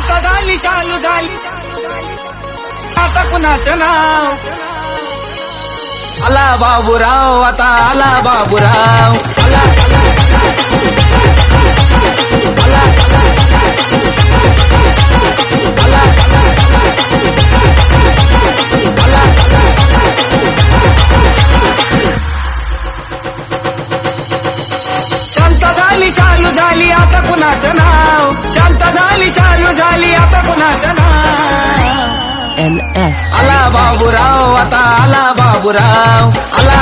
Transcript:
शांत झाली चालू झाली आता कुणाचं नाव आला बाबूराव आता आला बाबूराव आला शांत झाली चालू झाली आता कुणाचं नाव शांत झाली चालू झाली आता कुणाचं नाव NS आला बाबूराव आता आला बाबूराव आला